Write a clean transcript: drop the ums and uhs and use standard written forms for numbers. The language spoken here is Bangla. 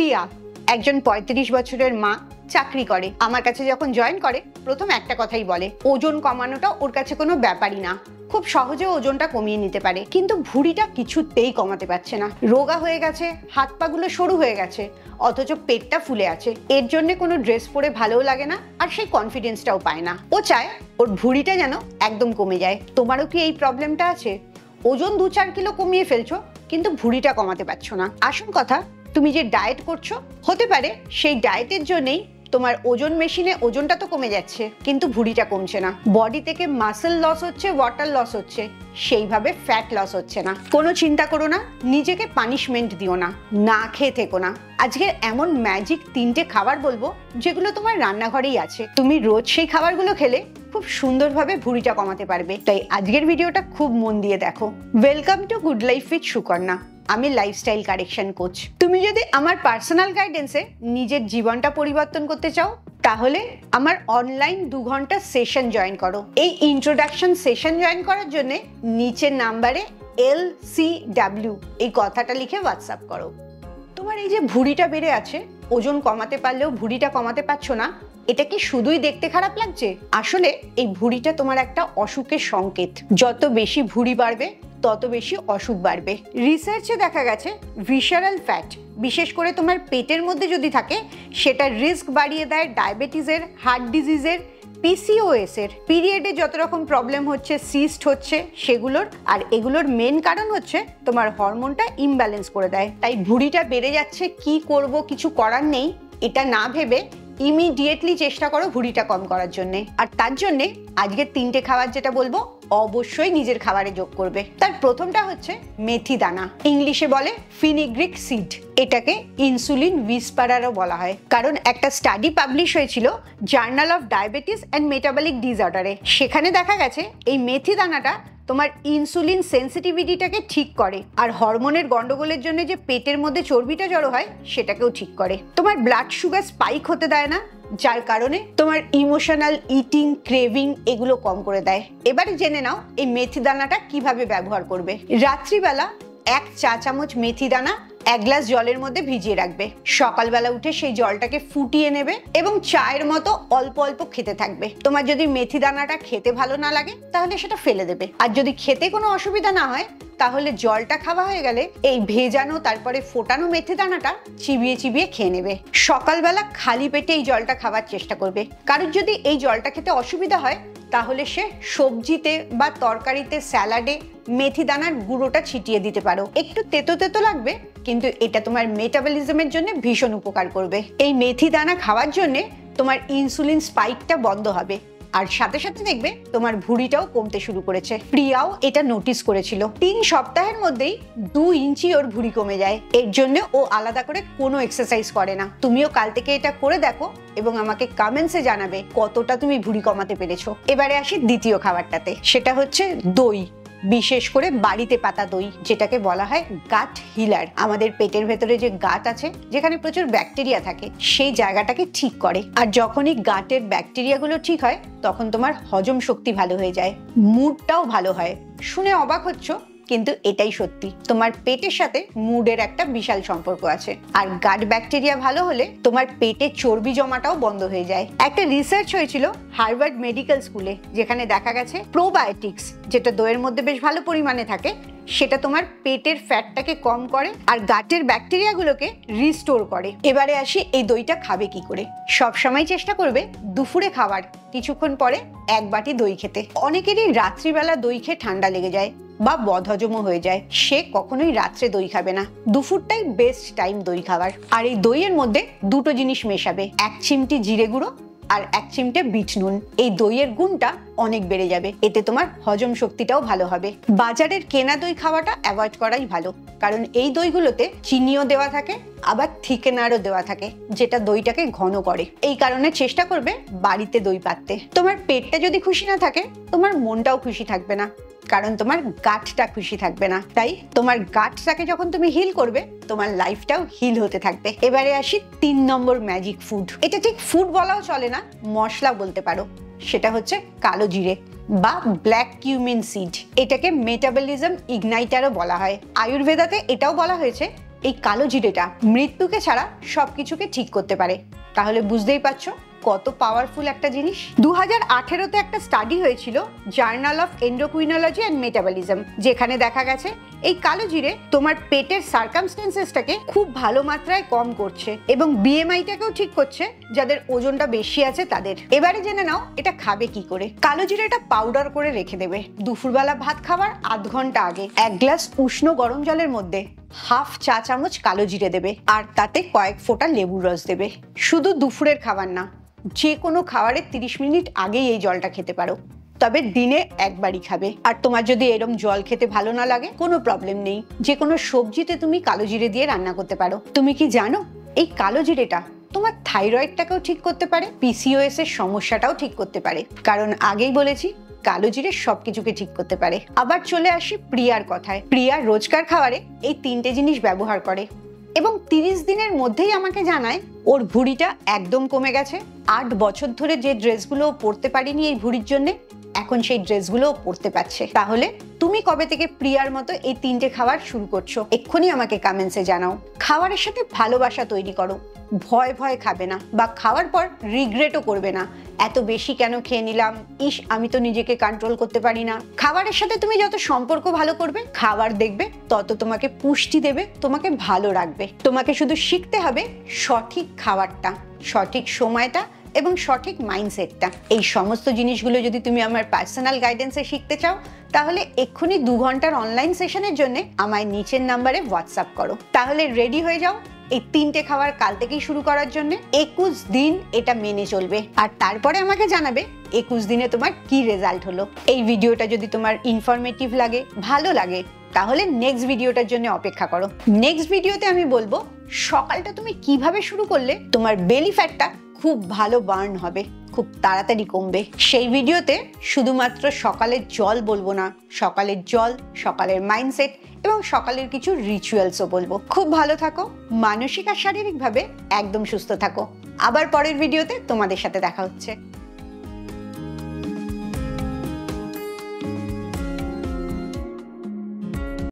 প্রিয়া একজন ৩৫ বছরের মা, চাকরি করে। আমার কাছে যখন জয়েন করে প্রথম একটা কথাই বলে, ওজন কমানোটা ওর কাছে কোনো ব্যাপারই না, খুব সহজে ওজনটা কমিয়ে নিতে পারে, কিন্তু ভুঁড়িটা কিছুতেই কমাতে পারছে না। রোগা হয়ে গেছে, হাত পাগুলো সরু হয়ে গেছে, অথচ পেটটা ফুলে আছে। এর জন্য কোনো ড্রেস পরে ভালোও লাগে না, আর সেই কনফিডেন্সটাও পায় না। ও চায় ওর ভুঁড়িটা যেন একদম কমে যায়। তোমারও কি এই প্রবলেমটা আছে? ওজন ২-৪ কিলো কমিয়ে ফেলছো, কিন্তু ভুঁড়িটা কমাতে পারছো না। আসল কথা, তুমি যে ডায়েট করছো, হতে পারে সেই ডায়েটের জন্যই তোমার ওজন মেশিনে ওজনটা তো কমে যাচ্ছে, কিন্তু ভুঁড়িটা কমছে না। বডি থেকে মাসেল লস হচ্ছে, ওয়াটার লস হচ্ছে, সেইভাবে ফ্যাট লস হচ্ছে না। কোনো চিন্তা করো না, নিজেকে পানিশমেন্ট দিও না, না খেয়ে থেকো না। আজকের এমন ম্যাজিক 3টে খাবার বলবো যেগুলো তোমার রান্নাঘরেই আছে। তুমি রোজ সেই খাবারগুলো খেলে খুব সুন্দরভাবে ভুঁড়িটা কমাতে পারবে। তাই আজকের ভিডিওটা খুব মন দিয়ে দেখো। Welcome to good life with Sukanya. আমি লাইফস্টাইল কারেকশন কোচ। তুমি যদি আমার পার্সোনাল গাইডেন্সে নিজের জীবনটা পরিবর্তন করতে চাও, তাহলে আমার অনলাইন 2 ঘন্টা সেশন জয়েন করো। এই ইন্ট্রোডাকশন সেশন জয়েন করার জন্য নিচের নাম্বারে LCW এই কথাটা লিখে হোয়াটসঅ্যাপ করো। তোমার এই যে ভুঁড়িটা বেড়ে আছে, ওজন কমাতে পারলেও ভুঁড়িটা কমাতে পারছো না, এটা কি শুধুই দেখতে খারাপ লাগছে? আসলে এই ভুঁড়িটা তোমার একটা অসুখের সংকেত। যত বেশি ভুঁড়ি বাড়বে তত বেশি অসুখ বাড়বে। রিসার্চে দেখা গেছে ভিসারাল ফ্যাট, বিশেষ করে তোমার পেটের মধ্যে যদি থাকে, সেটা রিস্ক বাড়িয়ে দেয় ডায়াবেটিসের, হার্ট ডিজিজের, PCOS এর, পিরিয়ডে যত রকম প্রবলেম হচ্ছে, সিস্ট হচ্ছে সেগুলোর। আর এগুলোর মেন কারণ হচ্ছে তোমার হরমোনটা ইমব্যালেন্স করে দেয়। তাই ভুঁড়িটা বেড়ে যাচ্ছে, কি করব, কিছু করার নেই, এটা না ভেবে ইমিডিয়েটলি চেষ্টা করো ভুঁড়িটা কম করার জন্য। আর তার জন্যে আজকে 3টে খাবার যেটা বলবো অবশ্যই নিজের খাবারে যোগ করবে। তার প্রথমটা হচ্ছে মেথি দানা, ইংলিশে বলে ফিনিগ্রিক সিড। এটাকে ইনসুলিন হুইসপারারও বলা হয়, কারণ একটা স্টাডি পাবলিশ হয়েছিল journal of diabetes and metabolic ডিসঅর্ডারে। সেখানে দেখা গেছে এই মেথি দানাটা তোমার ইনসুলিন সেন্সিটিভিটিটাকে ঠিক করে, আর হরমোনের গন্ডগোলের জন্য যে পেটের মধ্যে চর্বিটা জড়ো হয় সেটাকেও ঠিক করে। তোমার ব্লাড সুগার স্পাইক হতে দেয় না, যার কারণে তোমার ইমোশনাল ইটিং, ক্রেভিং এগুলো কম করে দেয়। এবারে জেনে নাও এই মেথি দানাটা কিভাবে ব্যবহার করবে। রাত্রিবেলা 1 চা চামচ মেথি দানা 1 গ্লাস জলের মধ্যে ভিজিয়ে রাখবে। সকালবেলা উঠে সেই জলটাকে ফুটিয়ে নেবে এবং চায়ের মতো অল্প অল্প খেতে থাকবে। তোমার যদি মেথি দানাটা খেতে ভালো না লাগে তাহলে সেটা ফেলে দেবে। আর যদি খেতে কোনো অসুবিধা না হয়, তাহলে জলটা খাওয়া হয়ে গেলে এই ভেজানো তারপরে ফোটানো মেথি দানাটা চিবিয়ে চিবিয়ে খেয়ে নেবে। সকালবেলা খালি পেটে এই জলটা খাওয়ার চেষ্টা করবে। কারোর যদি এই জলটা খেতে অসুবিধা হয়, তাহলে সে সবজিতে বা তরকারিতে, স্যালাডে মেথি দানার গুঁড়োটা ছিটিয়ে দিতে পারো। একটু তেতো তেতো লাগবে, কিন্তু এটা তোমার মেটাবলিজমের জন্য ভীষণ উপকার করবে। এই মেথি দানা খাওয়ার জন্য তোমার ইনসুলিন স্পাইকটা বন্ধ হবে, আর সাথে সাথে দেখবে তোমার ভুঁড়িটাও কমতে শুরু করেছে। প্রিয়াও এটা নোটিস করেছিল। 3 সপ্তাহের মধ্যেই 2 ইঞ্চি ওর ভুঁড়ি কমে যায়। এর জন্য ও আলাদা করে কোনো এক্সারসাইজ করে না। তুমিও কাল থেকে এটা করে দেখো এবং আমাকে কমেন্টসে জানাবে কতটা তুমি ভুঁড়ি কমাতে পেরেছো। এবারে আসি দ্বিতীয় খাবারটাতে, সেটা হচ্ছে দই। বিশেষ করে বাড়িতে পাতা দই, যেটাকে বলা হয় গাট হিলার। আমাদের পেটের ভেতরে যে গাট আছে, যেখানে প্রচুর ব্যাকটেরিয়া থাকে, সেই জায়গাটাকে ঠিক করে। আর যখনই গাটের ব্যাকটেরিয়াগুলো ঠিক হয়, তখন তোমার হজম শক্তি ভালো হয়ে যায়, মুডটাও ভালো হয়। শুনে অবাক হচ্ছ, কিন্তু এটাই সত্যি। তোমার পেটের সাথে মুডের একটা বিশাল সম্পর্ক আছে। আর গাট ব্যাকটেরিয়া ভালো হলে তোমার পেটে চর্বি জমাটাও বন্ধ হয়ে যায়। একটা রিসার্চ হয়েছিল হার্ভার্ড মেডিকেল স্কুলে, যেখানে দেখা গেছে প্রোবায়োটিক্স, যেটা দইয়ের মধ্যে বেশ ভালো পরিমাণে থাকে, সেটা তোমার পেটের ফ্যাটটাকে কম করে আর গাটের ব্যাকটেরিয়াগুলোকে রিস্টোর করে। এবারে আসি এই দইটা খাবে কি করে। সব সময় চেষ্টা করবে দুপুরে খাবার কিছুক্ষণ পরে 1 বাটি দই খেতে। অনেকেরই রাত্রিবেলা দই খেয়ে ঠান্ডা লেগে যায় বা বদহজমও হয়ে যায়, সে কখনোই রাত্রে দই খাবে না। দুপুরটাই বেস্ট টাইম দই খাবার। আর এই দইয়ের মধ্যে 2টো জিনিস মেশাবে, 1 চিমটি জিরে গুঁড়ো আর 1 চিমটে বিট নুন। এই দইয়ের গুণটা অনেক বেড়ে যাবে, এতে তোমার হজম শক্তিটাও ভালো হবে। বাজারের কেনা দই খাওয়াটা অ্যাভয়েড করাই ভালো, কারণ এই দইগুলোতে চিনিও দেওয়া থাকে, আবার থিকেনারও দেওয়া থাকে, যেটা দইটাকে ঘন করে। এই কারণে চেষ্টা করবে বাড়িতে দই পাততে। তোমার পেটটা যদি খুশি না থাকে, তোমার মনটাও খুশি থাকবে না, কারণ তোমার গাটটা খুশি থাকবে না। তাই তোমার গাটটাকে যখন তুমি হিল করবে, তোমার লাইফটাও হিল হতে থাকবে। এবারে আসি 3 নম্বর ম্যাজিক ফুড। এটা ঠিক ফুড বলাও চলে না, মশলা বলতে পারো। সেটা হচ্ছে কালো জিরে বা ব্ল্যাক কিউমিন সিড। এটাকে মেটাবলিজম ইগনাইটারও বলা হয়। আয়ুর্বেদাতে এটাও বলা হয়েছে এই কালো জিরেটা মৃত্যুকে ছাড়া সবকিছুকে ঠিক করতে পারে। তাহলে বুঝতেই পারছো কত পাওয়ারফুল একটা জিনিস। 2018-তে একটা স্টাডি হয়েছিল journal of endocrinology and metabolism, যেখানে দেখা গেছে এই কালো জিরে তোমার পেটের সার্কামস্টেন্সেসটাকে খুব ভালো মাত্রায় কম করছে এবং বিএমআইটাকেও ঠিক করছে যাদের ওজনটা বেশি আছে তাদের। এবারে জেনে নাও এটা খাবে কি করে। কালো জিরেটা পাউডার করে রেখে দেবে। দুপুরবেলা ভাত খাওয়ার আধ ঘন্টা আগে 1 গ্লাস উষ্ণ গরম জলের মধ্যে হাফ চা চামচ কালো জিরে দেবে আর তাতে কয়েক ফোঁটা লেবুর রস দেবে। শুধু দুপুরের খাবার না, যে কোনো খাবারের 30 মিনিট আগেই এই জলটা খেতে পারো, তবে দিনে একবারই খাবে। আর তোমার যদি এরম জল খেতে ভালো না লাগে কোনো প্রবলেম নেই, যে কোনো সবজিতে তুমি কালো জিরে দিয়ে রান্না করতে পারো। তুমি কি জানো এই কালো জিরেটা তোমার থাইরয়েডটাকেও ঠিক করতে পারে, পিসিওএস এর সমস্যাটাও ঠিক করতে পারে, কারণ আগেই বলেছি কালো জিরে সবকিছুকে ঠিক করতে পারে। আবার চলে আসি প্রিয়ার কথায়। প্রিয়া রোজকার খাবারে এই 3টে জিনিস ব্যবহার করে এবং 30 দিনের মধ্যেই আমাকে জানায় ওর ভুঁড়িটা একদম কমে গেছে। 8 বছর ধরে যে ড্রেসগুলো পরতে পারিনি এই ভুঁড়ির জন্য, এখন সেই ড্রেসগুলো পরতে পারছে। তাহলে তুমি কবে থেকে প্রিয়ার মতো এই 3টে খাবার শুরু করছো এক্ষুনি আমাকে কমেন্টসে জানাও। খাবারের সাথে ভালোবাসা তৈরি করো, ভয় ভয় খাবে না বা খাওয়ার পর রিগ্রেটও করবে না এত বেশি কেন খেয়ে নিলাম, ইস আমি তো নিজেকে কন্ট্রোল করতে পারি না। খাবারের সাথে তুমি যত সম্পর্ক ভালো করবে, খাবার দেখবে তত তোমাকে পুষ্টি দেবে, তোমাকে ভালো রাখবে। তোমাকে শুধু শিখতে হবে সঠিক খাবারটা, সঠিক সময়টা এবং সঠিক মাইন্ডসেটটা। এই সমস্ত জিনিসগুলো যদি তুমি আমার পার্সোনাল গাইডেন্সে শিখতে চাও তাহলে এক্ষুনি 2 ঘন্টার অনলাইন সেশনের জন্য আমায় নিচের নাম্বারে হোয়াটসঅ্যাপ করো। তাহলে রেডি হয়ে যাও এই 3টে খাবার কাল থেকেই শুরু করার জন্য। 21 দিন এটা মেনে চলবে আর তারপরে আমাকে জানাবে 21 দিনে তোমার কি রেজাল্ট হলো। এই ভিডিওটা যদি তোমার ইনফরমেটিভ লাগে, ভালো লাগে, তাহলে নেক্সট ভিডিওটার জন্য অপেক্ষা করো। নেক্সট ভিডিওতে আমি বলবো সকালটা তুমি কিভাবে শুরু করলে তোমার বেলি ফ্যাটটা খুব ভালো বার্ন হবে, খুব তাড়াতাড়ি কমবে। সেই ভিডিওতে শুধুমাত্র সকালের জল বলবো না, সকালের জল, সকালের মাইন্ডসেট এবং সকালের কিছু রিচুয়ালসও বলবো। খুব ভালো থাকো, মানসিক আর শারীরিকভাবে একদম সুস্থ থাকো। আবার পরের ভিডিওতে তোমাদের সাথে দেখা হচ্ছে।